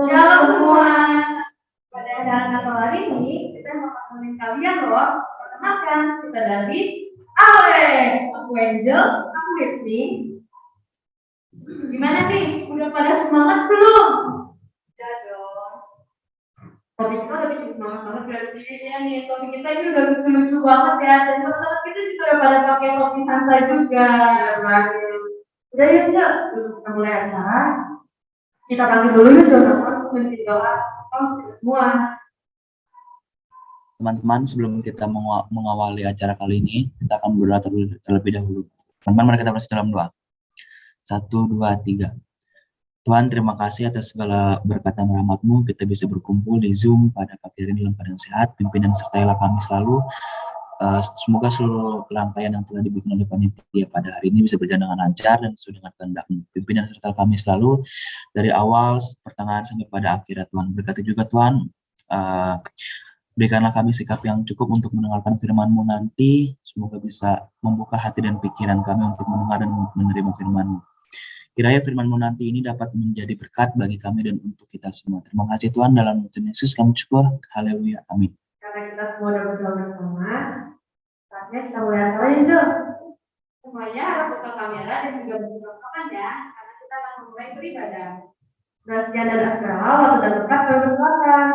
Shalom semua. Pada acara Natal hari ini kita mau nemenin kalian loh. Perkenalkan, kita dari Ale. Aku Angel, aku Whitney. Gimana nih? Udah pada semangat belum? Udah dong. Topik kita udah bikin semangat banget gak sih? Iya nih, topik kita ini udah lucu-lucu banget ya. Dan teman-teman kita juga udah pada pakai topi santai juga. Udah yuk, sebelum kita mulai acara, kita panggil dulu yuk Jonathan untuk memimpin doa semua. Teman-teman, sebelum kita mengawali acara kali ini, kita akan berdoa terlebih dahulu. Teman-teman, mari kita bersama dalam doa. 1, 2, 3. Tuhan, terima kasih atas segala berkat dan rahmat-Mu. Kita bisa berkumpul di Zoom pada pagi hari ini dalam keadaan sehat. Pimpin dan sertailah kami selalu. Semoga seluruh rangkaian yang telah dibikin oleh panitia pada hari ini bisa berjalan dengan lancar dan sesuai dengan kehendak-Mu. Pimpin dan sertai kami selalu dari awal, pertengahan sampai pada akhir. Tuhan, berkati juga Tuhan. Berikanlah kami sikap yang cukup untuk mendengarkan firman-Mu nanti. Semoga bisa membuka hati dan pikiran kami untuk mendengar dan menerima firman-Mu. Kiranya firman-Mu nanti ini dapat menjadi berkat bagi kami dan untuk kita semua. Terima kasih Tuhan, dalam nama Yesus kami syukur. Haleluya. Amin. Karena kita semua udah berdoa bersama, saatnya kita mulai acara yuk. Semuanya harus buka kamera dan juga bersama-sama ya, karena kita akan memulai beribadah. Nah, sekian dan askara, waktu dan tempat kami bersilakan.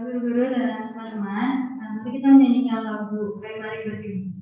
Guru-guru dan teman-teman, nanti kita menyanyikan lagu Mari Berdiri.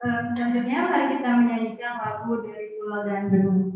Selanjutnya mari kita menyanyikan lagu dari Pulau dan Benung.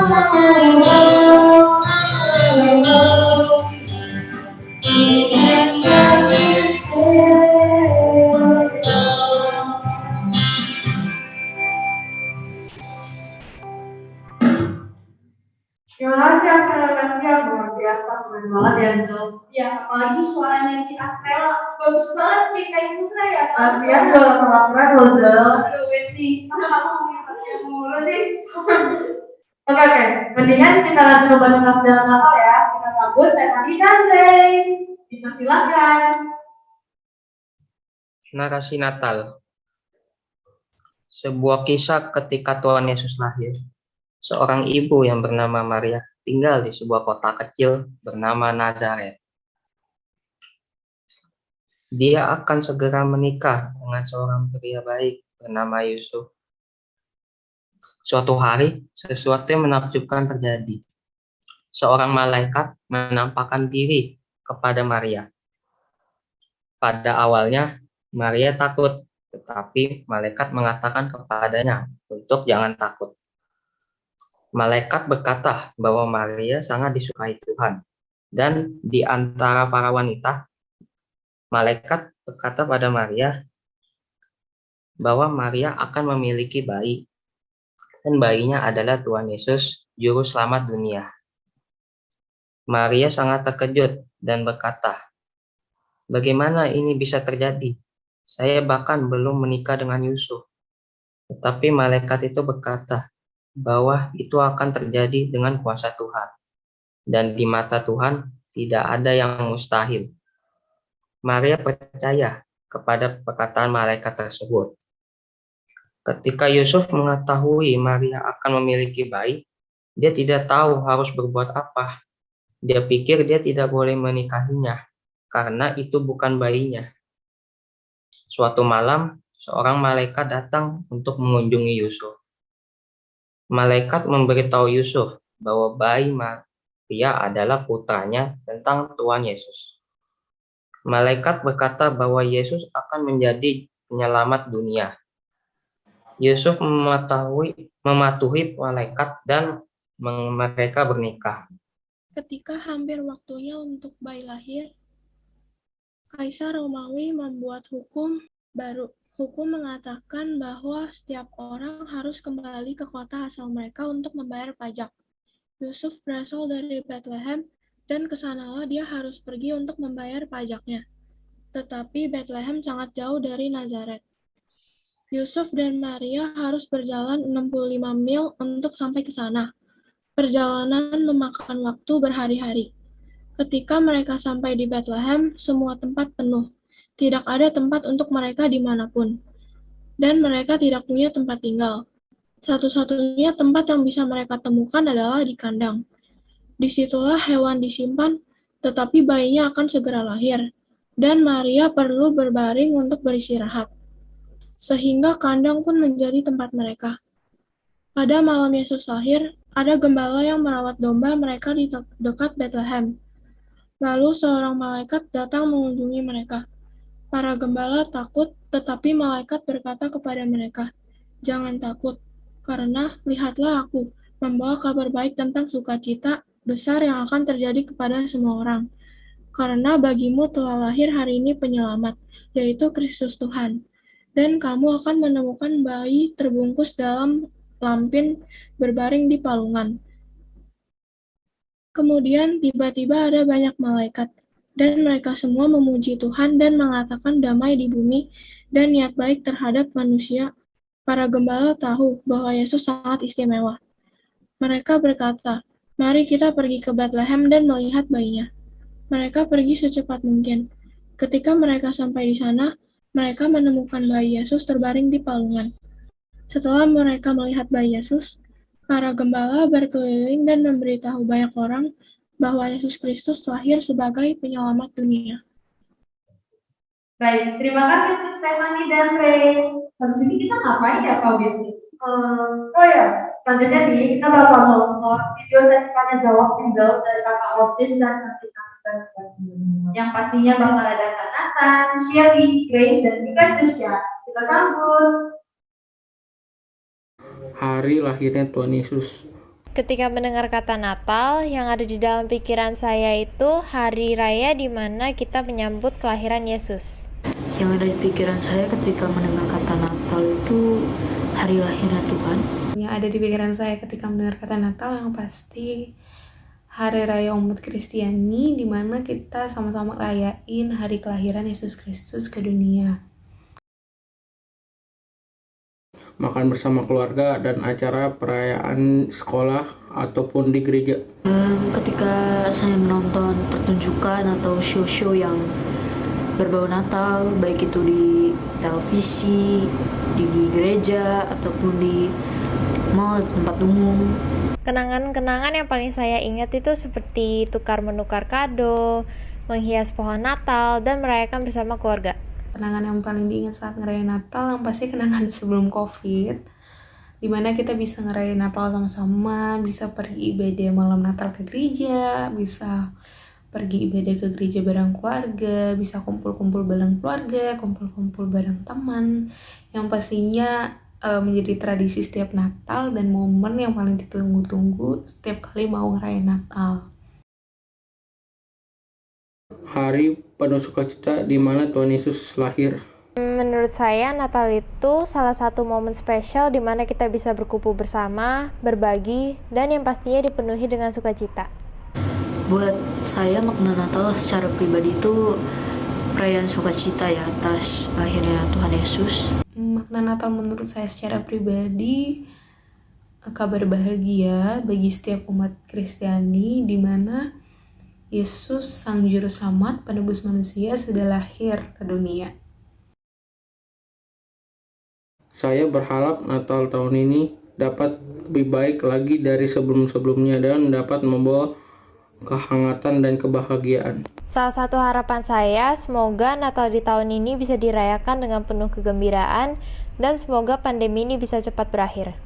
Terima kasih akan yang luar biasa, keren banget ya, Angel. Ya, apalagi suaranya si Astrela bagus banget nih kayak Sutra ya. Latihan juga sangat keren loh, Angel. Aduh, Wendy, masa kamu ngomongin latihan mulu sih? Oke. Mendingan kita lanjut membaca jalan Natal ya. Kita sambut Stephanie dan Ray. Dipersilakan. Narasi Natal. Sebuah kisah ketika Tuhan Yesus lahir. Seorang ibu yang bernama Maria tinggal di sebuah kota kecil bernama Nazaret. Dia akan segera menikah dengan seorang pria baik bernama Yusuf. Suatu hari, sesuatu yang menakjubkan terjadi. Seorang malaikat menampakkan diri kepada Maria. Pada awalnya, Maria takut, tetapi malaikat mengatakan kepadanya untuk jangan takut. Malaikat berkata bahwa Maria sangat disukai Tuhan, dan di antara para wanita, malaikat berkata pada Maria bahwa Maria akan memiliki bayi, dan bayinya adalah Tuhan Yesus, Juru Selamat dunia. Maria sangat terkejut dan berkata, "Bagaimana ini bisa terjadi? Saya bahkan belum menikah dengan Yusuf." Tetapi malaikat itu berkata bahwa itu akan terjadi dengan kuasa Tuhan, dan di mata Tuhan tidak ada yang mustahil. Maria percaya kepada perkataan malaikat tersebut. Ketika Yusuf mengetahui Maria akan memiliki bayi, dia tidak tahu harus berbuat apa. Dia pikir dia tidak boleh menikahinya, karena itu bukan bayinya. Suatu malam, seorang malaikat datang untuk mengunjungi Yusuf. Malaikat memberitahu Yusuf bahwa bayi Maria adalah putranya tentang Tuhan Yesus. Malaikat berkata bahwa Yesus akan menjadi penyelamat dunia. Yusuf mematuhi malaikat dan mereka bernikah. Ketika hampir waktunya untuk bayi lahir, Kaisar Romawi membuat hukum baru. Hukum mengatakan bahwa setiap orang harus kembali ke kota asal mereka untuk membayar pajak. Yusuf berasal dari Bethlehem, dan kesanalah dia harus pergi untuk membayar pajaknya. Tetapi Bethlehem sangat jauh dari Nazaret. Yusuf dan Maria harus berjalan 65 mil untuk sampai ke sana. Perjalanan memakan waktu berhari-hari. Ketika mereka sampai di Bethlehem, semua tempat penuh. Tidak ada tempat untuk mereka dimanapun. Dan mereka tidak punya tempat tinggal. Satu-satunya tempat yang bisa mereka temukan adalah di kandang. Disitulah hewan disimpan, tetapi bayinya akan segera lahir. Dan Maria perlu berbaring untuk beristirahat. Sehingga kandang pun menjadi tempat mereka. Pada malam Yesus lahir, ada gembala yang merawat domba mereka di dekat Bethlehem. Lalu seorang malaikat datang mengunjungi mereka. Para gembala takut, tetapi malaikat berkata kepada mereka, "Jangan takut, karena lihatlah aku membawa kabar baik tentang sukacita besar yang akan terjadi kepada semua orang. Karena bagimu telah lahir hari ini penyelamat, yaitu Kristus Tuhan. Dan kamu akan menemukan bayi terbungkus dalam lampin berbaring di palungan." Kemudian tiba-tiba ada banyak malaikat, dan mereka semua memuji Tuhan dan mengatakan damai di bumi dan niat baik terhadap manusia. Para gembala tahu bahwa Yesus sangat istimewa. Mereka berkata, "Mari kita pergi ke Bethlehem dan melihat bayinya." Mereka pergi secepat mungkin. Ketika mereka sampai di sana, mereka menemukan bayi Yesus terbaring di palungan. Setelah mereka melihat bayi Yesus, para gembala berkeliling dan memberitahu banyak orang bahwa Yesus Kristus lahir sebagai penyelamat dunia. Baik, terima kasih untuk Stephanie dan Ray. Habis ini kita ngapain ya, Pak Win? Oh ya, selanjutnya nih kita bakal nonton video sesi tanya jawab single dari kakak Osis dan nanti yang pastinya bakal ada Kak Nathan, Shelly, Grace, dan Tika Jusya. Kita sambut. Hari lahirnya Tuhan Yesus. Ketika mendengar kata Natal, yang ada di dalam pikiran saya itu hari raya di mana kita menyambut kelahiran Yesus. Yang ada di pikiran saya ketika mendengar kata Natal itu hari lahirnya Tuhan. Yang ada di pikiran saya ketika mendengar kata Natal yang pasti hari raya umat Kristiani di mana kita sama-sama rayain hari kelahiran Yesus Kristus ke dunia. Makan bersama keluarga dan acara perayaan sekolah ataupun di gereja. Ketika saya menonton pertunjukan atau show-show yang berbau Natal, baik itu di televisi, di gereja, ataupun di mall, tempat umum. Kenangan-kenangan yang paling saya ingat itu seperti tukar-menukar kado, menghias pohon Natal, dan merayakan bersama keluarga. Kenangan yang paling diingat saat ngerayain Natal yang pasti kenangan sebelum COVID, dimana kita bisa ngerayain Natal sama-sama, bisa pergi ibadah malam Natal ke gereja, bisa pergi ibadah ke gereja bareng keluarga, bisa kumpul-kumpul bareng keluarga, kumpul-kumpul bareng teman, yang pastinya menjadi tradisi setiap Natal dan momen yang paling ditunggu-tunggu setiap kali mau ngerayain Natal. Hari penuh sukacita di mana Tuhan Yesus lahir. Menurut saya, Natal itu salah satu momen spesial di mana kita bisa berkumpul bersama, berbagi, dan yang pastinya dipenuhi dengan sukacita. Buat saya makna Natal secara pribadi itu perayaan sukacita ya atas lahirnya Tuhan Yesus. Makna Natal menurut saya secara pribadi kabar bahagia bagi setiap umat Kristiani di mana Yesus Sang Juru Selamat penebus manusia sudah lahir ke dunia. Saya berharap Natal tahun ini dapat lebih baik lagi dari sebelum-sebelumnya dan dapat membawa kehangatan dan kebahagiaan. Salah satu harapan saya, semoga Natal di tahun ini bisa dirayakan dengan penuh kegembiraan dan semoga pandemi ini bisa cepat berakhir.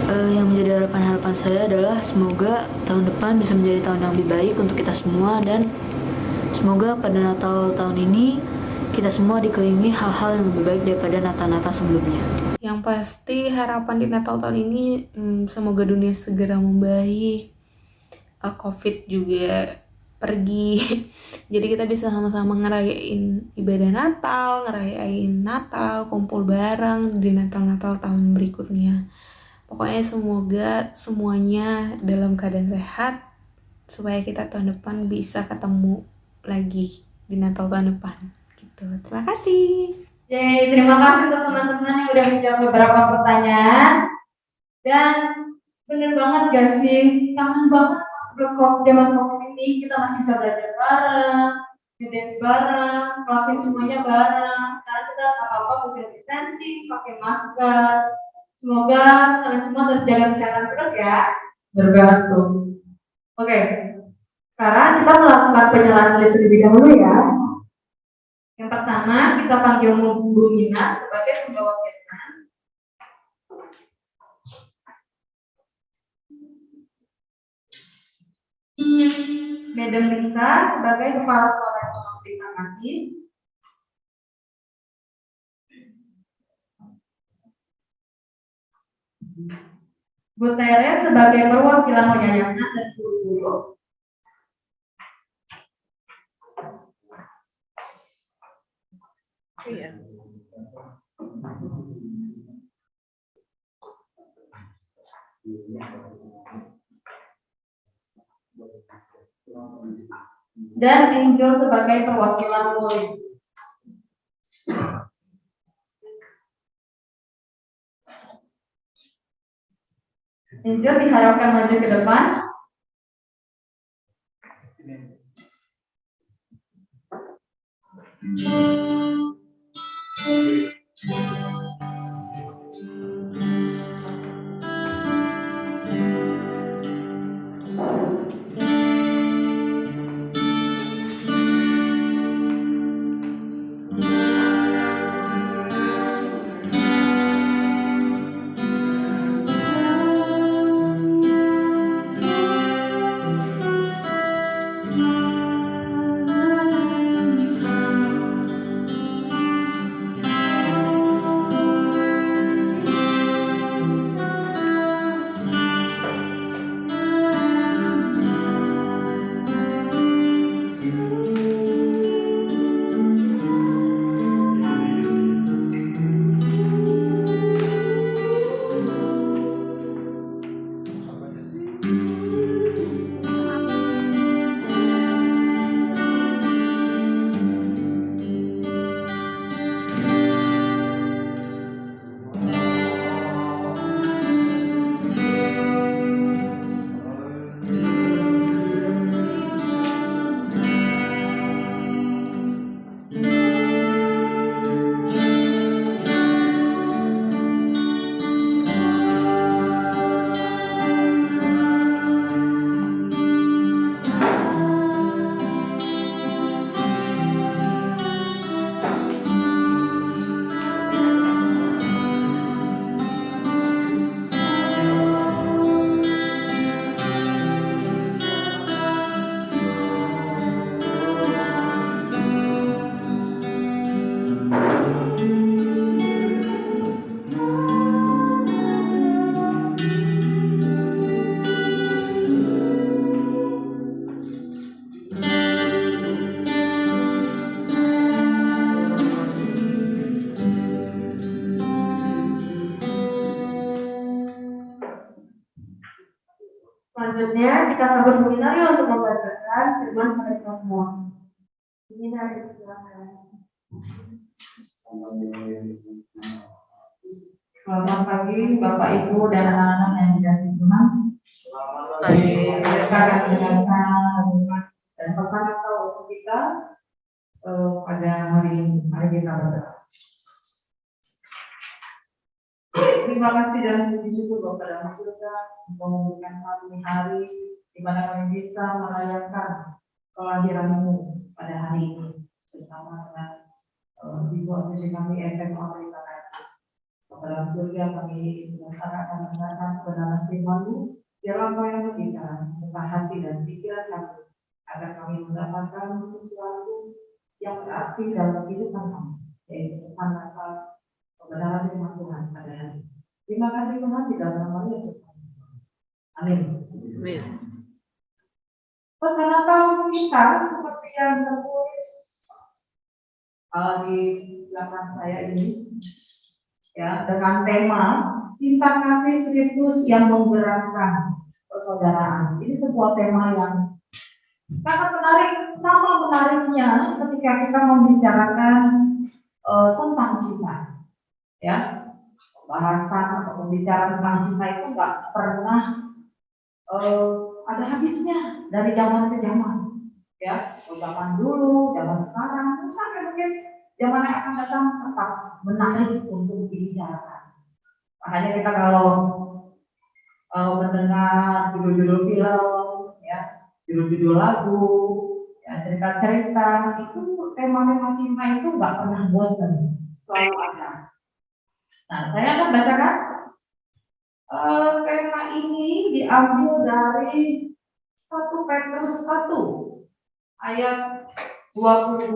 Yang menjadi harapan saya adalah semoga tahun depan bisa menjadi tahun yang lebih baik untuk kita semua dan semoga pada Natal tahun ini kita semua dikelilingi hal-hal yang lebih baik daripada Natal-Natal sebelumnya. Yang pasti harapan di Natal tahun ini semoga dunia segera membaik, COVID juga pergi, jadi kita bisa sama-sama ngerayain ibadah Natal, ngerayain Natal, kumpul bareng di Natal-Natal tahun berikutnya. Pokoknya semoga semuanya dalam keadaan sehat supaya kita tahun depan bisa ketemu lagi di Natal tahun depan. Gitu. Terima kasih. Yeay, terima kasih untuk teman-teman yang udah menjawab beberapa pertanyaan. Dan bener banget gak sih, kangen banget pas zaman COVID ini kita masih bisa belajar bareng, ngedance bareng, ngelakuin semuanya bareng. Sekarang kita apa-apa social distancing, pakai masker. Semoga kalian semua terjaga kesehatan terus ya. Berbantu. Oke, sekarang kita melakukan penjelasan terlebih dahulu ya. Yang pertama, kita panggil Bu Mina sebagai pembawa Vietnam. Madam Lisa sebagai kepala sekolah ekonomi terima kasih. Bu Tere sebagai perwakilan penyayangan dan guru-guru. Iya. Dan Angel sebagai perwakilan murid. Angel diharapkan maju ke depan. Selanjutnya kita sambut Bu Minario untuk membacakan firman pada kita semua. Bu Minario, silakan. Selamat pagi Bapak Ibu dan anak-anak yang dikasihi Tuhan. Selamat pagi. Kita akan mendengarkan dan pesan Natal untuk kita pada hari ini. Mari kita berdoa. Terima kasih dan puji syukur kepada Allah Surga untuk memberikan kami hari di mana kami bisa merayakan kelahiran-Mu pada hari ini bersama dengan siswa-siswi kami SMA Pelita Kasih. Kepada Surga kami akan mendengarkan kebenaran firman-Mu, biarlah Kau yang berbicara membuka hati dan pikiran kami agar kami mendapatkan sesuatu yang berarti dalam kehidupan kami, yaitu pesan Natal kebenaran firman Tuhan pada hari ini. Terima kasih Tuhan di dalam nama Yesus. Amin. Amin. Pesan Natal untuk kita seperti yang tertulis di belakang saya ini, ya, dengan tema cinta kasih Kristus yang menggerakkan persaudaraan. Ini sebuah tema yang sangat menarik, sama menariknya ketika kita membicarakan tentang cinta. Ya, pembahasan atau pembicaraan tentang cinta itu nggak pernah ada habisnya dari zaman ke zaman, ya, zaman dulu, zaman sekarang, terus sampai mungkin zaman yang akan datang tetap menarik untuk dibicarakan. Makanya kita kalau mendengar judul-judul film, ya, judul-judul lagu, ya, cerita-cerita, itu tema-tema cinta itu nggak pernah bosan, selalu ada. Nah, saya akan bacakan tema ini diambil dari 1 Petrus 1 ayat 22.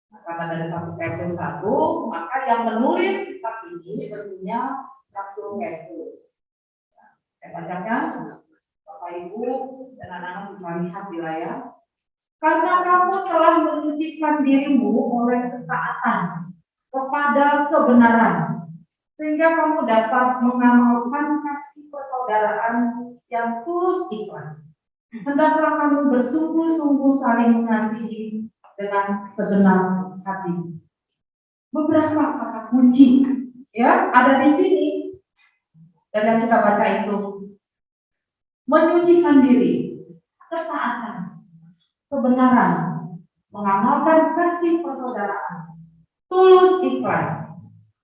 Nah, karena dari 1 Petrus 1, maka yang menulis kitab ini tentunya Rasul Petrus. Nah, saya bacakan, Bapak Ibu dan anak-anak bisa lihat di layar. Karena kamu telah menyisihkan dirimu oleh ketaatan kepada kebenaran, sehingga kamu dapat mengamalkan kasih persaudaraan yang tulus ikhlas. Hendaklah kamu bersungguh-sungguh saling mengasihi dengan segenap hati. Beberapa kata kunci, ya, ada di sini dan yang kita baca itu: menyucikan diri, ketaatan, kebenaran, mengamalkan kasih persaudaraan, tulus ikhlas,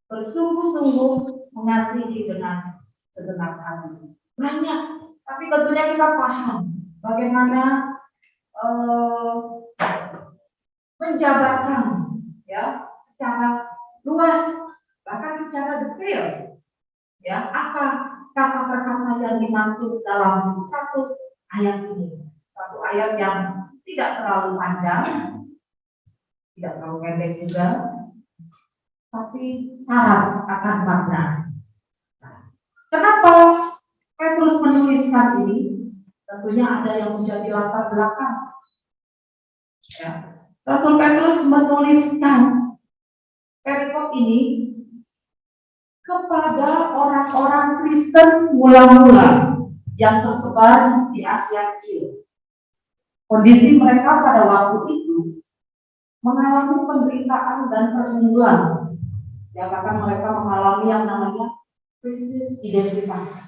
bersungguh-sungguh mengasihi dengan segenap hati. Banyak, tapi tentunya kita paham bagaimana menjabarkan, ya, secara luas, bahkan secara detail, ya, apa kata per kata yang dimaksud dalam satu ayat ini. Satu ayat yang tidak terlalu panjang, tidak terlalu pendek juga, tapi syarat akan makna. Kenapa Petrus menuliskan ini? Tentunya ada yang menjadi latar belakang. Ya. Rasul Petrus menuliskan perikop ini kepada orang-orang Kristen mula-mula yang tersebar di Asia Kecil. Kondisi mereka pada waktu itu mengalami penderitaan dan pergumulan. Ya, bahkan mereka mengalami yang namanya krisis identitas.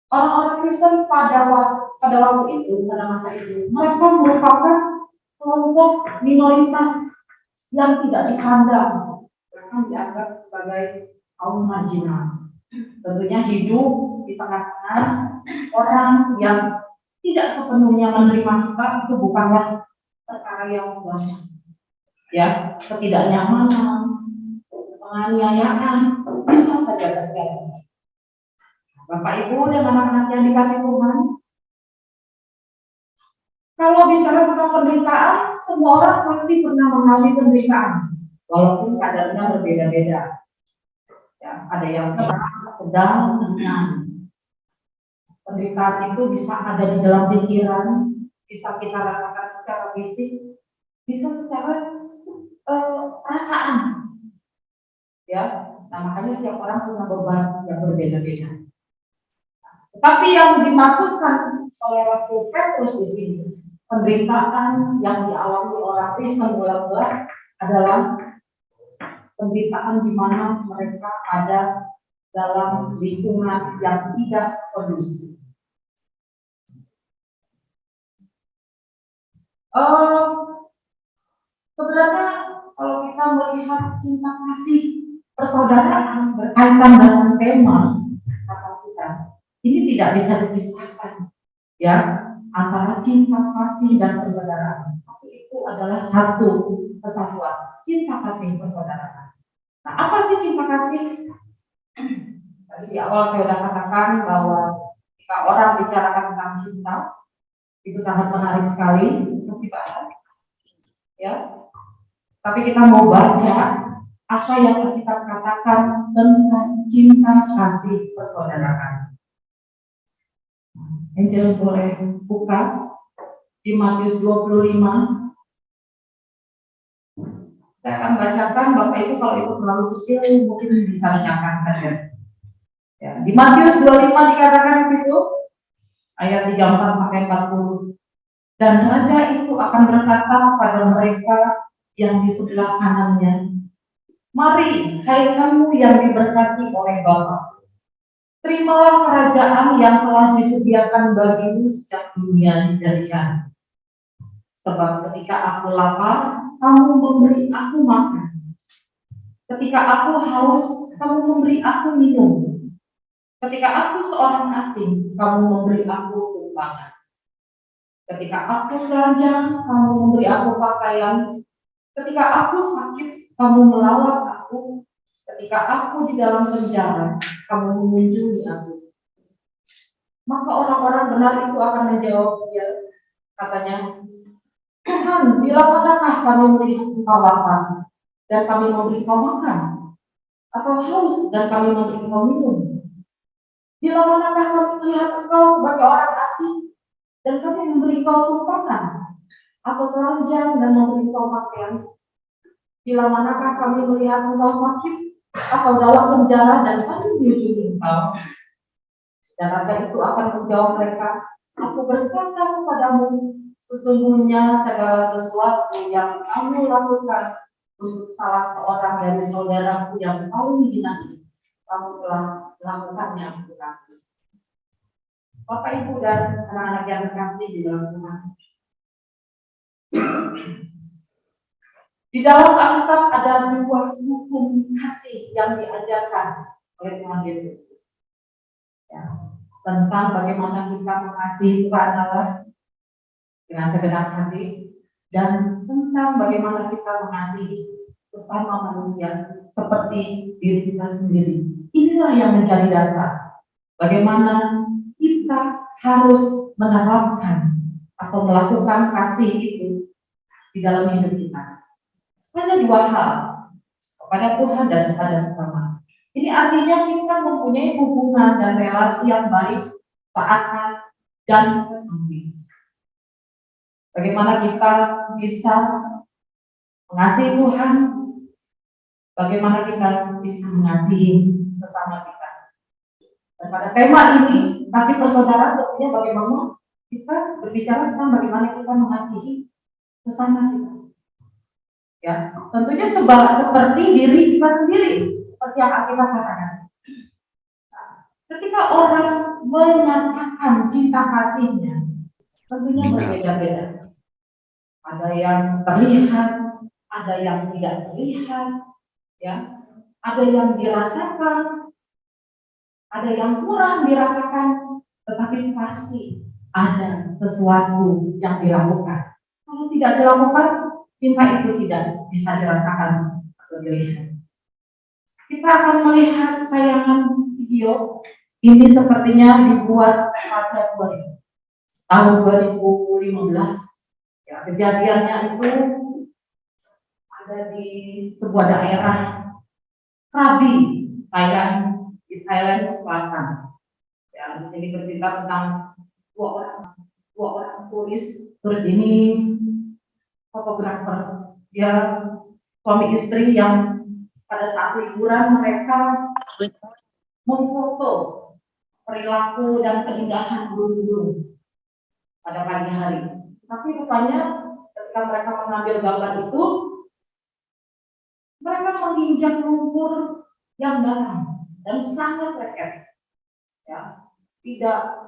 Orang-orang Kristen pada waktu itu, pada masa itu, mereka merupakan kelompok minoritas yang tidak dipandang, bahkan dianggap sebagai kaum marginal. Tentunya hidup di tengah-tengah orang yang tidak sepenuhnya menerima kita itu bukanlah perkara yang mudah. Ya, ketidaknyamanan, penganiayaan bisa saja terjadi. Bapak Ibu dan anak-anak yang dikasih Tuhan, kalau bicara tentang penderitaan, semua orang pasti pernah mengalami penderitaan, walaupun kadarnya berbeda-beda. Ya, ada yang sedang, ringan. Penderitaan itu bisa ada di dalam pikiran, bisa kita rasakan secara fisik, bisa secara perasaan. Ya, nah makanya setiap orang punya beban yang berbeda-beda. Tapi yang dimaksudkan oleh Rasul Petrus di sini, penderitaan yang dialami orang Kristen mula-mula adalah penderitaan di mana mereka ada dalam lingkungan yang tidak kondusif. Sebenarnya kalau kita melihat cinta kasih persaudaraan berkaitan dengan tema kata kita, ini tidak bisa dipisahkan, ya, antara cinta kasih dan persaudaraan. Tapi itu adalah satu kesatuan, cinta kasih persaudaraan. Nah, apa sih cinta kasih? Tadi di awal saya sudah katakan bahwa jika orang bicarakan tentang cinta, itu sangat menarik sekali untuk dibahas, ya. Tapi kita mau baca apa yang kita katakan tentang cinta kasih persaudaraan. Angel boleh buka di Matius 25. Saya akan bacakan, Bapak Ibu kalau itu terlalu kecil mungkin bisa menyakan saja. Ya, di Matius 25 dikatakan di situ ayat 34 sampai 40. Dan raja itu akan berkata pada mereka yang di sebelah kanannya, mari, hai kamu yang diberkati oleh Bapa, terimalah kerajaan yang telah disediakan bagimu sejak dunia dijadikan. Sebab ketika aku lapar, kamu memberi aku makan. Ketika aku haus, kamu memberi aku minum. Ketika aku seorang asing, kamu memberi aku tumpangan. Ketika aku telanjang, kamu memberi aku pakaian. Ketika aku sakit, kamu melawat aku. Ketika aku di dalam penjara, kamu mengunjungi aku. Maka orang-orang benar itu akan menjawab dia, katanya, Tuhan, bila manakah kami melihat engkau lapar dan kami memberi kau makan, atau haus dan kami memberi kau minum? Bila manakah kami melihat engkau sebagai orang asing dan kami memberi kau tumpangan, atau telanjang dan memberi kau pakaian? Bila manakah kami melihat engkau sakit atau dalam penjara dan kami mengunjungi engkau? Dan raja itu akan menjawab mereka, aku berkata kepadamu, sesungguhnya segala sesuatu yang kamu lakukan untuk salah seorang dari saudaraku yang paling hina, kamu telah melakukannya untuk aku. Bapak, Ibu, dan anak-anak yang terkasih di dalam Tuhan. Di dalam Alkitab ada dua hukum kasih yang diajarkan oleh Tuhan Yesus. Ya, tentang bagaimana kita mengasihi Tuhan Allah dengan segenap hati, dan tentang bagaimana kita mengasihi sesama manusia seperti diri kita sendiri. Inilah yang menjadi dasar bagaimana kita harus menerapkan atau melakukan kasih itu di dalam hidup kita. Hanya dua hal, kepada Tuhan dan kepada sesama. Ini artinya kita mempunyai hubungan dan relasi yang baik ke atas dan ke samping. Bagaimana kita bisa mengasihi Tuhan, bagaimana kita bisa mengasihi sesama kita. Dan pada tema ini, kasih persaudaraan, tentunya bagaimana kita berbicara tentang bagaimana kita mengasihi sesama kita. Ya, tentunya seperti diri kita sendiri, seperti yang kita katakan. Ketika orang menyatakan cinta kasihnya, tentunya berbeda-beda. Ada yang terlihat, ada yang tidak terlihat, ya, ada yang dirasakan, ada yang kurang dirasakan, tetapi pasti ada sesuatu yang dilakukan. Kalau tidak dilakukan, cinta itu tidak bisa dirasakan atau dilihat. Kita akan melihat tayangan video ini, sepertinya dibuat pada tahun 2015. Ya, kejadiannya itu ada di sebuah daerah Krabi, Thailand, di Thailand Selatan. Ya, ini bercerita tentang dua orang turis ini fotografer, dia suami istri yang pada saat liburan mereka memfoto perilaku dan keindahan burung-burung pada pagi hari. Tapi rupanya ketika mereka mengambil gambar itu, mereka menginjak lumpur yang dalam dan sangat lengket. Ya,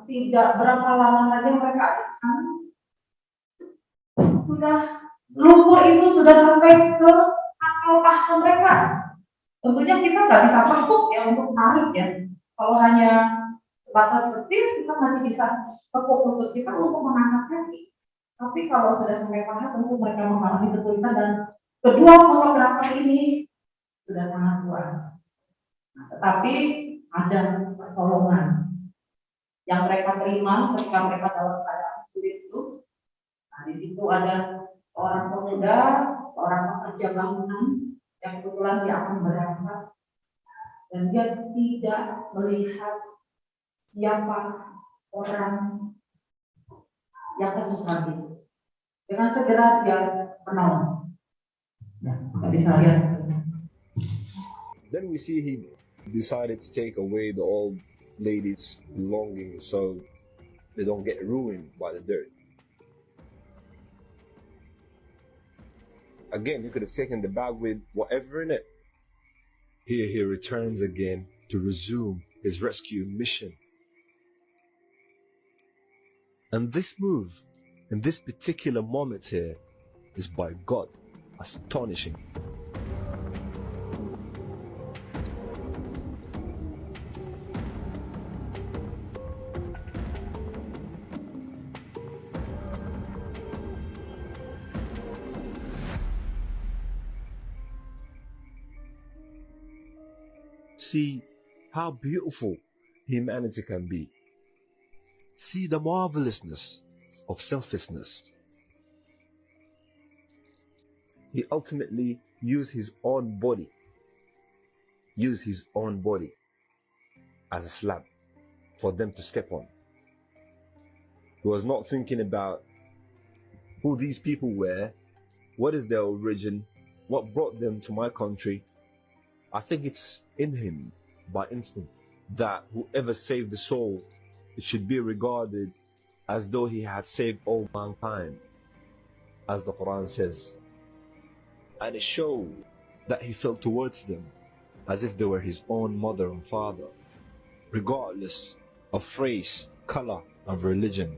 tidak berapa lama saja mereka ada di sana, sudah lumpur itu sudah sampai ke akal paha mereka. Tentunya kita nggak bisa masuk ya untuk tarik ya. Kalau hanya sebatas petir kita masih bisa tepuk lutut kita untuk mengangkat kaki. Tapi kalau sudah sampai paha tentu mereka mengalami kesulitan dan kedua fotografer ini sudah sangat kuat. Nah, tetapi ada pertolongan yang mereka terima ketika mereka dalam keadaan sulit itu. Nah, di situ ada seorang pemuda, seorang pekerja bangunan yang kebetulan dia akan berangkat dan dia tidak melihat siapa orang yang kesusahan itu. Dengan segera dia menolong. Ya, nggak bisa lihat. Then we see he decided to take away the old lady's belongings so they don't get ruined by the dirt. Again, he could have taken the bag with whatever in it. Here he returns again to resume his rescue mission. And this move, in this particular moment here, is by God astonishing. See how beautiful humanity can be. See the marvelousness of selflessness. He ultimately used his own body as a slab for them to step on. He was not thinking about who these people were, what is their origin, what brought them to my country. I think it's in him by instinct that whoever saved the soul, it should be regarded as though he had saved all mankind, as the Quran says. And it shows that he felt towards them as if they were his own mother and father, regardless of race, color, and religion.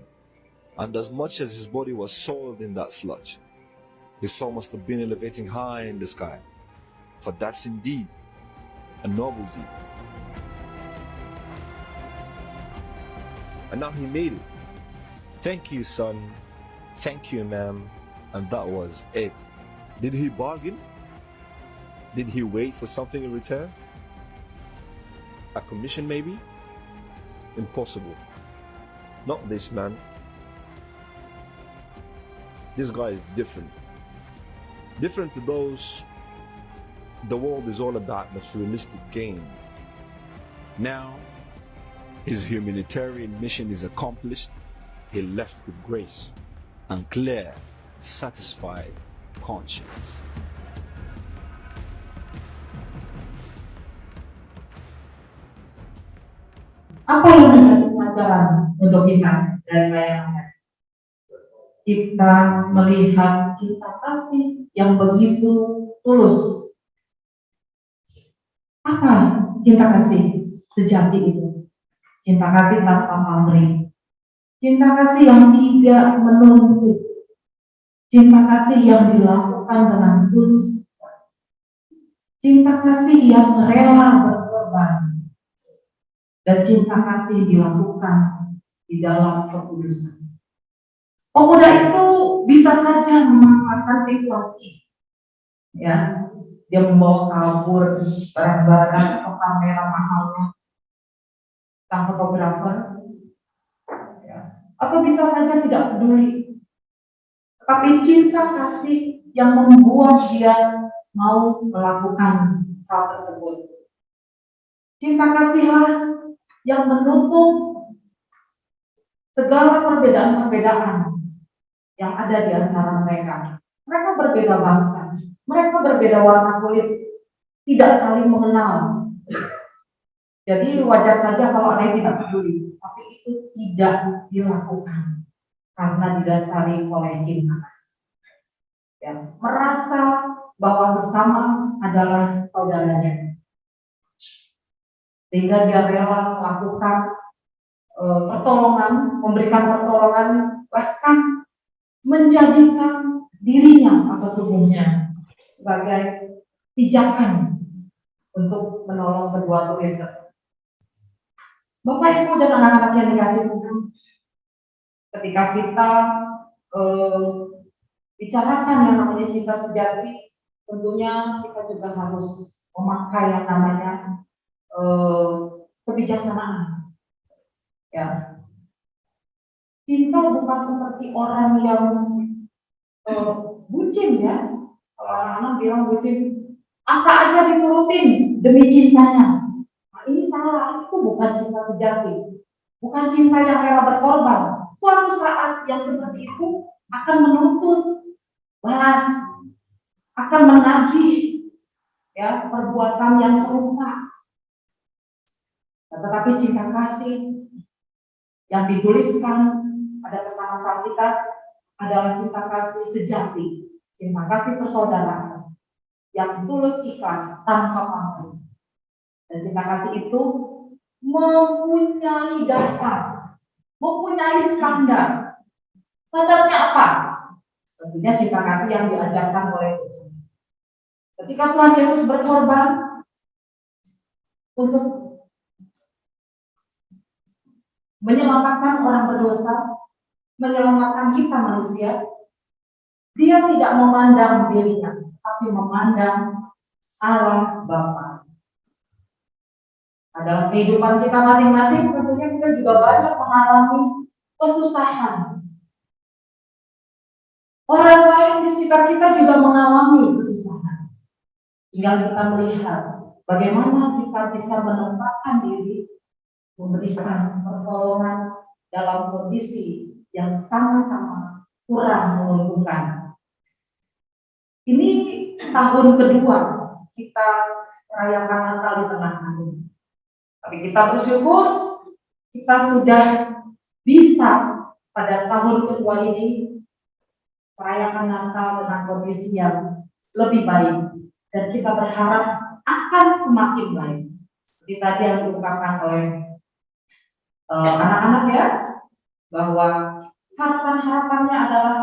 And as much as his body was soiled in that sludge, his soul must have been elevating high in the sky. For that's indeed a noble deed. And now he made it. Thank you, son. Thank you, ma'am. And that was it. Did he bargain? Did he wait for something in return? A commission, maybe? Impossible. Not this man. This guy is different. Different to those the world is all about materialistic gain. Now, his humanitarian mission is accomplished. He left with grace and clear, satisfied conscience. Apa yang menjadi pelajaran untuk kita dari layangan? Kita melihat cinta kasih yang begitu tulus. Apa cinta kasih sejati itu? Cinta kasih tanpa pamrih. Cinta kasih yang tidak menuntut. Cinta kasih yang dilakukan dengan tulus. Cinta kasih yang rela berkorban. Dan cinta kasih dilakukan di dalam kekudusan. Pemuda itu bisa saja memanfaatkan situasi. Ya, dia membawa kabur barang-barang atau kamera mahalnya sang fotografer, ya. Atau bisa saja tidak peduli. Tapi cinta kasih yang membuat dia mau melakukan hal tersebut. Cinta kasihlah yang menutup segala perbedaan-perbedaan yang ada di antara mereka. Mereka berbeda bangsa. Mereka berbeda warna kulit, tidak saling mengenal. Jadi wajar saja kalau ada yang tidak peduli, tapi itu tidak dilakukan karena didasari oleh cinta. Ya, merasa bahwa sesama adalah saudaranya, sehingga dia rela melakukan pertolongan, memberikan pertolongan, bahkan menjadikan dirinya atau tubuhnya sebagai pijakan untuk menolong kedua turis. Bapak Ibu dan anak-anak yang dikasih Tuhan, ketika kita bicarakan yang namanya cinta sejati, tentunya kita juga harus memakai yang namanya kebijaksanaan. Ya, cinta bukan seperti orang yang bucin ya. Kalau anak-anak bilang bucin, apa aja diturutin demi cintanya. Nah, ini salah, itu bukan cinta sejati, bukan cinta yang rela berkorban. Suatu saat yang seperti itu akan menuntut balas, akan menagih ya perbuatan yang serupa. Tetapi cinta kasih yang dituliskan pada pesan kita adalah cinta kasih sejati, cinta kasih persaudaraan yang tulus ikhlas tanpa pamrih. Dan cinta kasih itu mempunyai dasar, mempunyai standar. Standarnya apa? Tentunya cinta kasih yang diajarkan oleh Tuhan. Ketika Tuhan Yesus berkorban untuk menyelamatkan orang berdosa, menyelamatkan kita manusia, dia tidak memandang dirinya, tapi memandang Allah Bapa. Nah, dalam kehidupan kita masing-masing, tentunya kita juga banyak mengalami kesusahan. Orang lain di sekitar kita juga mengalami kesusahan. Tinggal kita melihat bagaimana kita bisa menempatkan diri, memberikan pertolongan dalam kondisi yang sama-sama kurang menguntungkan. Ini tahun kedua kita merayakan Natal di tengah pandemi. Tapi kita bersyukur kita sudah bisa pada tahun kedua ini merayakan Natal dengan kondisi yang lebih baik, dan kita berharap akan semakin baik. Seperti tadi yang diungkapkan oleh anak-anak ya, bahwa harapan-harapannya adalah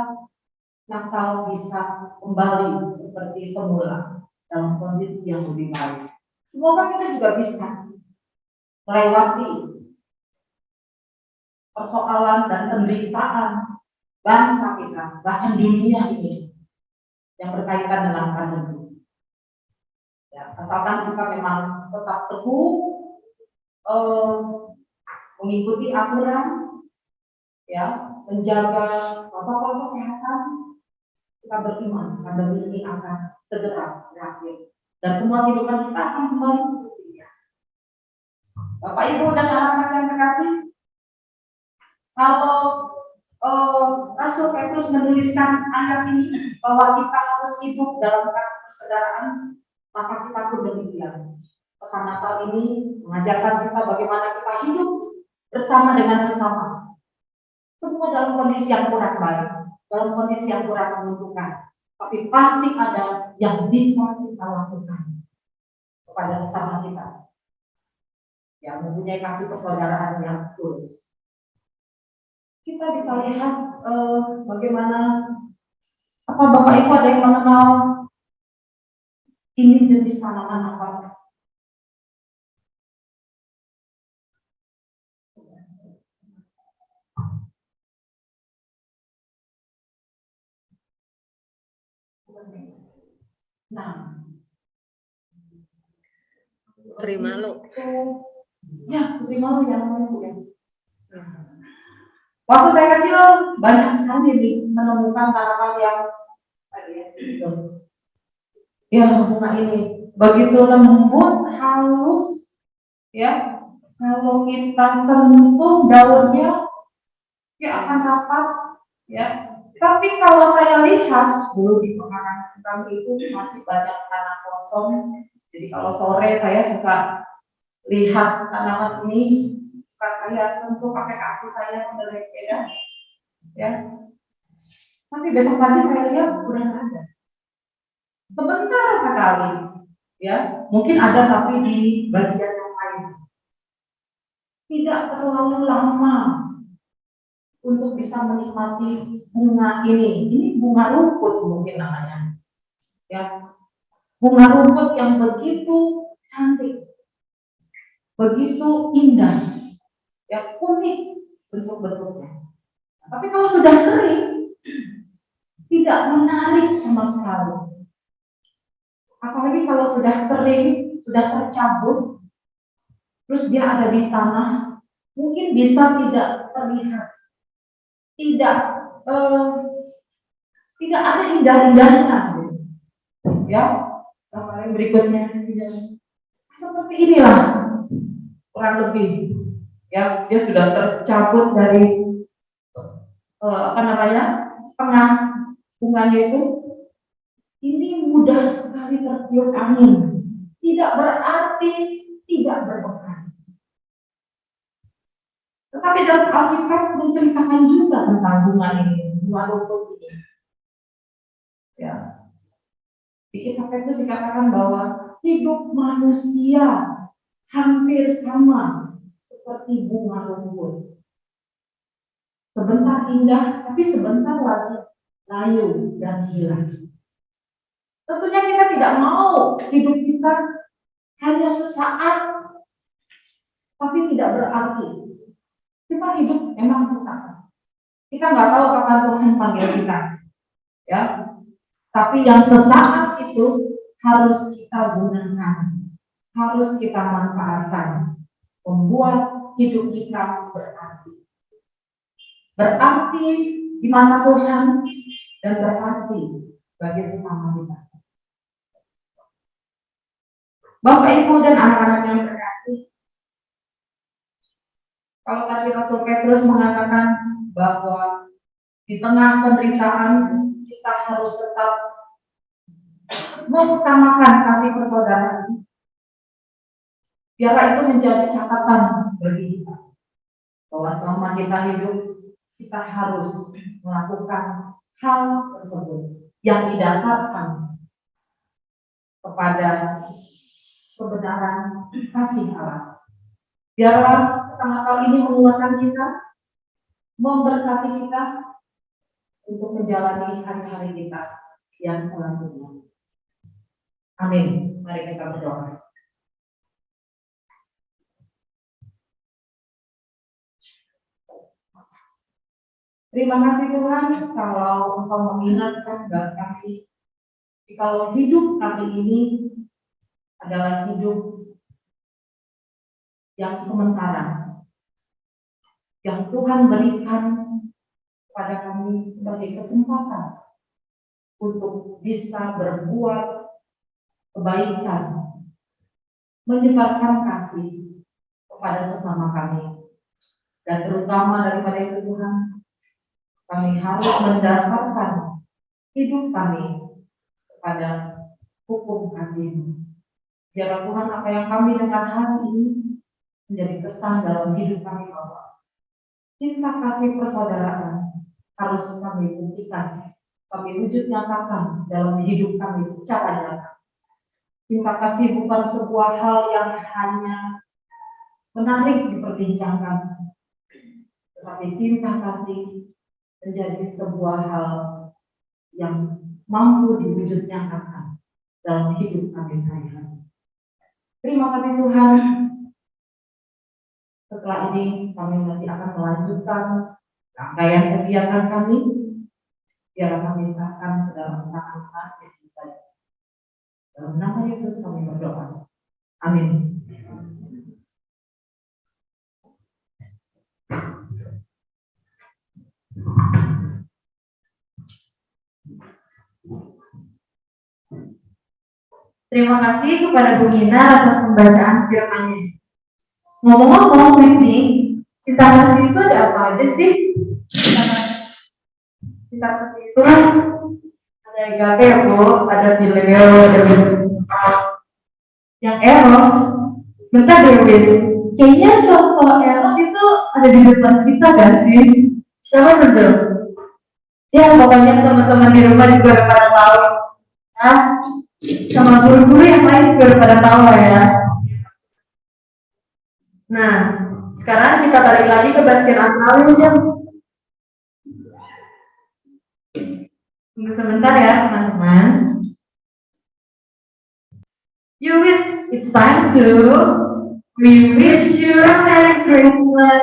Natal bisa kembali seperti semula dalam kondisi yang lebih baik. Semoga kita juga bisa melewati persoalan dan penderitaan bangsa kita, bahkan dunia ini yang berkaitan dengan pandemi. Ya, asalkan kita memang tetap teguh mengikuti aturan, ya, menjaga protokol kesehatan, kita beriman pandemi ini akan segera berakhir dan semua kehidupan kita akan kembali seperti biasa. Bapak Ibu dan anak-anak yang terkasih, kalau Rasul Petrus menuliskan ayat ini bahwa kita harus hidup dalam kasih persaudaraan, maka kita pun demikian. Pesan Natal ini mengajarkan kita bagaimana kita hidup bersama dengan sesama. Semua dalam kondisi yang kurang baik, dalam kondisi yang kurang menguntungkan, tapi pasti ada yang bisa kita lakukan kepada sesama kita yang mempunyai kasih persaudaraan yang tulus. Kita bisa lihat bagaimana, apa Bapak Ibu ada yang mengenal ini jenis tanaman apa? Nah, Putri Malu. Ya, Putri Malu yang ya. Waktu saya kecil banyak sekali nih menemukan tanaman yang bunga ini begitu lembut, halus, ya. Kalau kita sentuh daunnya, ya akan rapat, ya. Tapi kalau saya lihat dulu di pekarangan kami itu masih banyak tanah kosong. Jadi kalau sore saya suka lihat tanaman ini, suka saya tentu pakai kaki saya mengendarai sepeda, ya. Tapi besok pagi saya lihat udah nggak ada. Sebentar sekali, ya. Mungkin ada tapi di bagian yang lain. Tidak terlalu lama untuk bisa menikmati bunga ini. Ini bunga rumput mungkin namanya, ya. Bunga rumput yang begitu cantik, begitu indah, ya, unik bentuk-bentuknya. Tapi kalau sudah kering, tidak menarik sama sekali. Apalagi kalau sudah kering, sudah tercabut, terus dia ada di tanah, mungkin bisa tidak terlihat, tidak ada indah-indahnya, ya. Yang berikutnya, seperti inilah kurang lebih, ya. Dia sudah tercabut dari tengah bunganya itu. Ini mudah sekali tertiup angin, tidak berarti tidak berbekas. Tetapi dalam Alkitab menceritakan juga tentang bunga ini, bunga rumput ini. Ya. Di kitab itu dikatakan bahwa hidup manusia hampir sama seperti bunga rumput. Sebentar indah, tapi sebentar lagi layu dan hilang. Tentunya kita tidak mau hidup kita hanya sesaat, tapi tidak berarti. Kita hidup memang sesaat. Kita nggak tahu kapan Tuhan panggil kita, ya. Tapi yang sesaat itu harus kita gunakan, harus kita manfaatkan, membuat hidup kita berarti. Berarti di mana Tuhan dan berarti bagi sesama kita. Bapak, Ibu, dan anak-anak yang terkasih, kalau tadi Rasul Petrus mengatakan bahwa di tengah penderitaan kita harus tetap mengutamakan kasih persaudaraan, biarlah itu menjadi catatan bagi kita bahwa selama kita hidup kita harus melakukan hal tersebut yang didasarkan kepada kebenaran kasih Allah. Biarlah Natal ini menguatkan kita, memberkati kita untuk menjalani hari-hari kita yang selanjutnya. Amin. Mari kita berdoa. Terima kasih Tuhan kalau Engkau mengingatkan bagi kami, kalau hidup kami ini adalah hidup yang sementara, yang Tuhan berikan kepada kami sebagai kesempatan untuk bisa berbuat kebaikan, menyebarkan kasih kepada sesama kami, dan terutama daripada itu Tuhan, kami harus mendasarkan hidup kami kepada hukum kasih-Mu. Biarlah Tuhan apa yang kami dengar hari ini menjadi kesan dalam hidup kami bahwa cinta kasih persaudaraan harus kami buktikan, kami wujud nyatakan dalam hidup kami secara nyata. Cinta kasih bukan sebuah hal yang hanya menarik diperbincangkan, tetapi cinta kasih menjadi sebuah hal yang mampu diwujud nyatakan dalam hidup kami sehari-hari. Terima kasih Tuhan. Setelah ini kami masih akan melanjutkan rangkaian kegiatan kami. Biar kami serahkan ke dalam tangan kasih Tuhan. Dalam nama Yesus kami berdoa. Amin. Terima kasih kepada Bu Gina atas pembacaan firman-Nya. Ngomong-ngomong, Whitney, cinta kasih itu ada apa aja sih? Cinta kasih itu ada agape ya Bu, ada phileo, ada yang eros, Bentar deh, Win. Kayaknya contoh Eros itu ada di depan kita gak sih? Siapa tuh? Ya, pokoknya teman-teman di rumah juga udah pada tahu. Ah, sama guru-guru yang lain juga udah pada tahu lah ya. Nah, sekarang kita balik lagi ke bagian asalnya ya. Tunggu sebentar ya, teman-teman. You win. It's time to we wish you a Merry Christmas.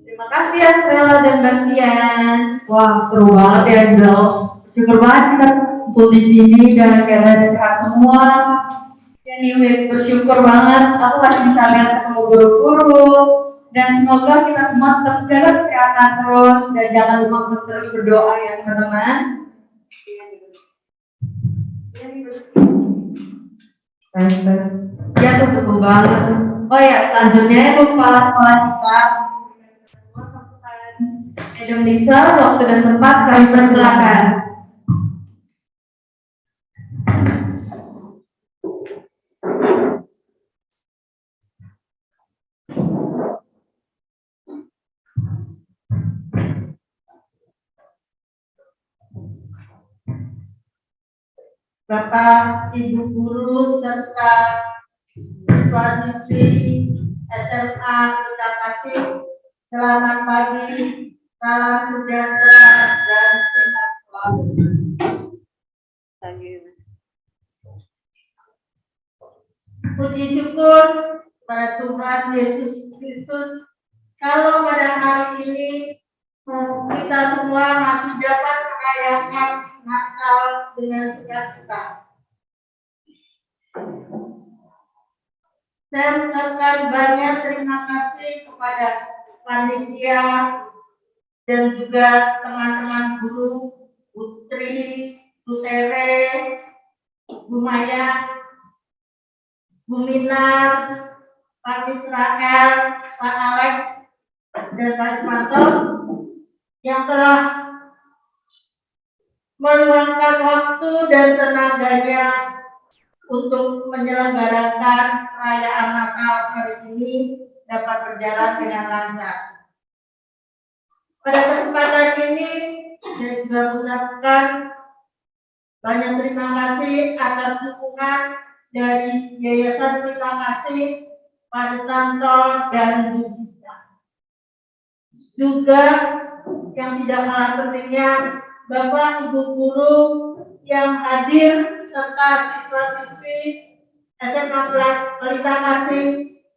Terima kasih Astela dan Bastian. Wah, seru banget ya, Angel. Syukur banget kita kumpul di sini dan kalian sehat semua. Ya nih, Win, bersyukur banget. Aku masih bisa lihat ketemu guru-guru. Dan semoga kita semua tetap jaga kesehatan terus dan jangan lupa untuk terus berdoa ya teman-teman. Ya tuh betul banget. Oh ya, selanjutnya itu kepala sekolah kita. Madam Lisa, waktu dan tempat kami persilakan. Bapak, Ibu guru serta siswa-siswi SMA Kita Kasih, selamat pagi, salam sejahtera dan sehat selalu. Puji syukur pada Tuhan Yesus Kristus kalau pada hari ini kita semua masih dapat merayakan Natal dengan sukacita. Saya mengucapkan banyak terima kasih kepada panitia dan juga teman-teman guru, Bu Tri, Bu Tere, Bu Maya, Bu Minar, Pak Israel, Pak Alek, dan Pak Ismanto yang telah meluangkan waktu dan tenaganya untuk menyelenggarakan perayaan Natal hari ini dapat berjalan dengan lancar. Pada kesempatan ini saya juga mengucapkan banyak terima kasih atas dukungan dari Yayasan Kita Kasih, Pak Susanto dan Bu Sista. Juga yang tidak kalah pentingnya Bapak Ibu guru yang hadir serta siswa-siswi SMA Pelita Kasih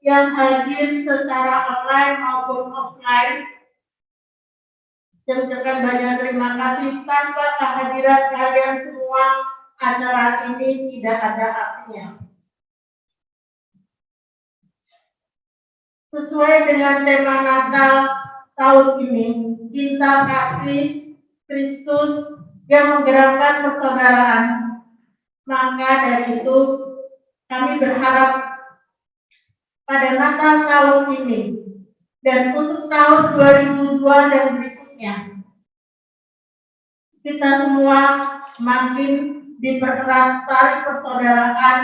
yang hadir secara online maupun offline. Saya ucapkan banyak terima kasih. Tanpa kehadiran kalian semua, acara ini tidak ada artinya. Sesuai dengan tema Natal tahun ini, cinta kasih Kristus yang menggerakkan persaudaraan. Maka dari itu, kami berharap pada Natal tahun ini dan untuk tahun 2002 dan berikutnya, kita semua makin dipererat tali persaudaraan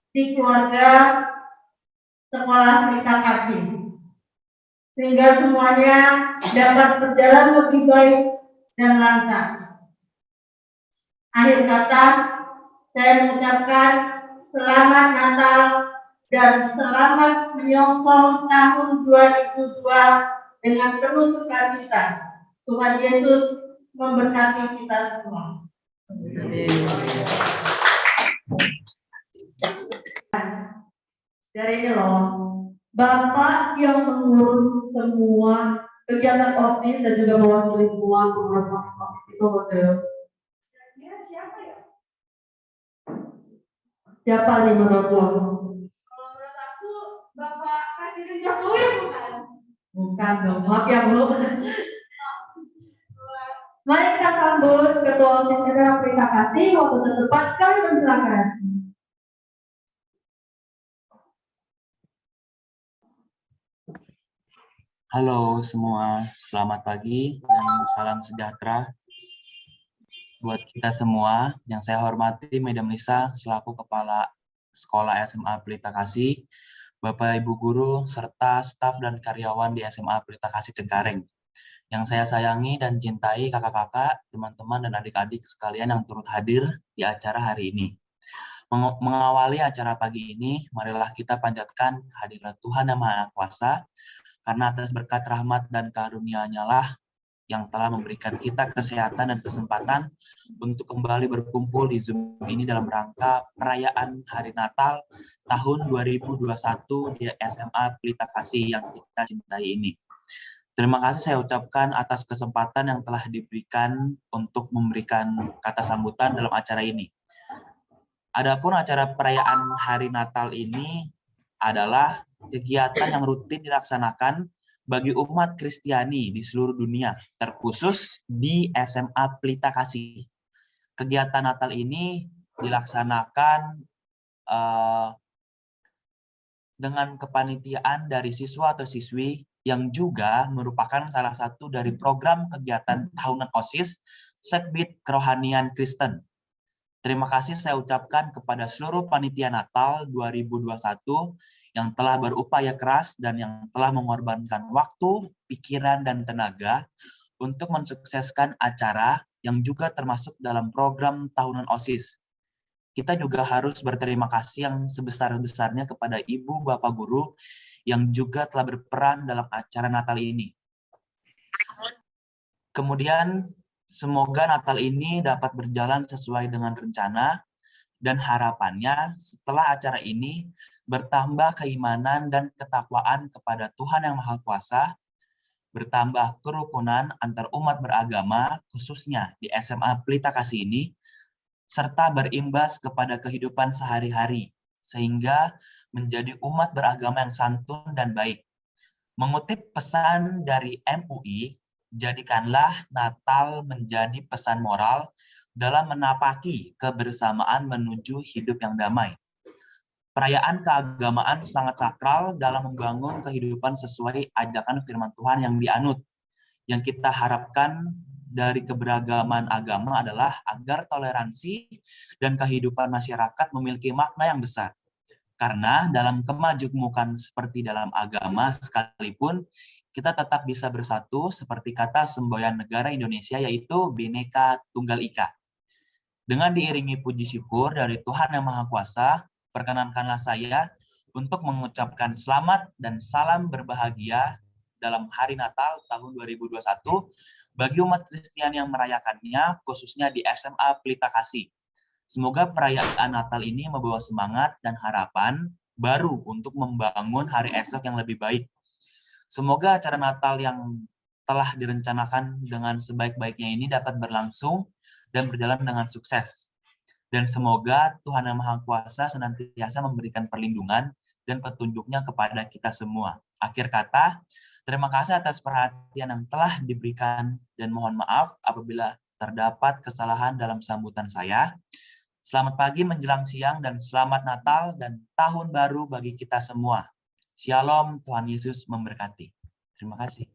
di keluarga sekolah Pelita Kasih, sehingga semuanya dapat berjalan lebih baik dan lancar. Akhir kata, saya mengucapkan selamat Natal dan selamat menyongsong tahun 2002 dengan penuh sukacita. Tuhan Yesus memberkati kita semua. Dari ini loh, Bapak yang mengurus semua kegiatan OSIS dan juga mewakili semua pengurus OSIS itu betul. Siapa ya? Siapa nih menurut lo? Kalau menurut aku, Bapak Presiden Jokowi bukan? Bukan dong, maaf ya Bu. Mari kita sambut Ketua OSIS SMA Pelita Kasih. Waktu tertepat kami persilakan. Halo semua, selamat pagi dan salam sejahtera buat kita semua. Yang saya hormati Madam Lisa selaku Kepala Sekolah SMA Pelita Kasih, Bapak Ibu Guru, serta staf dan karyawan di SMA Pelita Kasih Cengkareng. Yang saya sayangi dan cintai kakak-kakak, teman-teman dan adik-adik sekalian yang turut hadir di acara hari ini. Mengawali acara pagi ini, marilah kita panjatkan kehadiran Tuhan Yang Maha Kuasa, karena atas berkat rahmat dan karunia-Nya lah yang telah memberikan kita kesehatan dan kesempatan untuk kembali berkumpul di Zoom ini dalam rangka perayaan Hari Natal tahun 2021 di SMA Pelita Kasih yang kita cintai ini. Terima kasih saya ucapkan atas kesempatan yang telah diberikan untuk memberikan kata sambutan dalam acara ini. Adapun acara perayaan Hari Natal ini adalah kegiatan yang rutin dilaksanakan bagi umat Kristiani di seluruh dunia, terkhusus di SMA Pelita Kasih. Kegiatan Natal ini dilaksanakan dengan kepanitiaan dari siswa atau siswi yang juga merupakan salah satu dari program kegiatan tahunan OSIS Sekbid Kerohanian Kristen. Terima kasih saya ucapkan kepada seluruh panitia Natal 2021 yang telah berupaya keras dan yang telah mengorbankan waktu, pikiran, dan tenaga untuk mensukseskan acara yang juga termasuk dalam program tahunan OSIS. Kita juga harus berterima kasih yang sebesar-besarnya kepada Ibu Bapak Guru yang juga telah berperan dalam acara Natal ini. Kemudian, semoga Natal ini dapat berjalan sesuai dengan rencana dan harapannya setelah acara ini bertambah keimanan dan ketakwaan kepada Tuhan Yang Maha Kuasa, bertambah kerukunan antar umat beragama, khususnya di SMA Pelita Kasih ini, serta berimbas kepada kehidupan sehari-hari, sehingga menjadi umat beragama yang santun dan baik. Mengutip pesan dari MUI, jadikanlah Natal menjadi pesan moral dalam menapaki kebersamaan menuju hidup yang damai. Perayaan keagamaan sangat sakral dalam membangun kehidupan sesuai ajakan firman Tuhan yang dianut. Yang kita harapkan dari keberagaman agama adalah agar toleransi dan kehidupan masyarakat memiliki makna yang besar. Karena dalam kemajumukan seperti dalam agama sekalipun, kita tetap bisa bersatu seperti kata semboyan negara Indonesia, yaitu Bhinneka Tunggal Ika. Dengan diiringi puji syukur dari Tuhan Yang Maha Kuasa, perkenankanlah saya untuk mengucapkan selamat dan salam berbahagia dalam Hari Natal tahun 2021 bagi umat Kristiani yang merayakannya, khususnya di SMA Pelita Kasih. Semoga perayaan Natal ini membawa semangat dan harapan baru untuk membangun hari esok yang lebih baik. Semoga acara Natal yang telah direncanakan dengan sebaik-baiknya ini dapat berlangsung dan berjalan dengan sukses. Dan semoga Tuhan Yang Maha Kuasa senantiasa memberikan perlindungan dan petunjuknya kepada kita semua. Akhir kata, terima kasih atas perhatian yang telah diberikan dan mohon maaf apabila terdapat kesalahan dalam sambutan saya. Selamat pagi menjelang siang dan selamat Natal dan Tahun Baru bagi kita semua. Shalom, Tuhan Yesus memberkati. Terima kasih.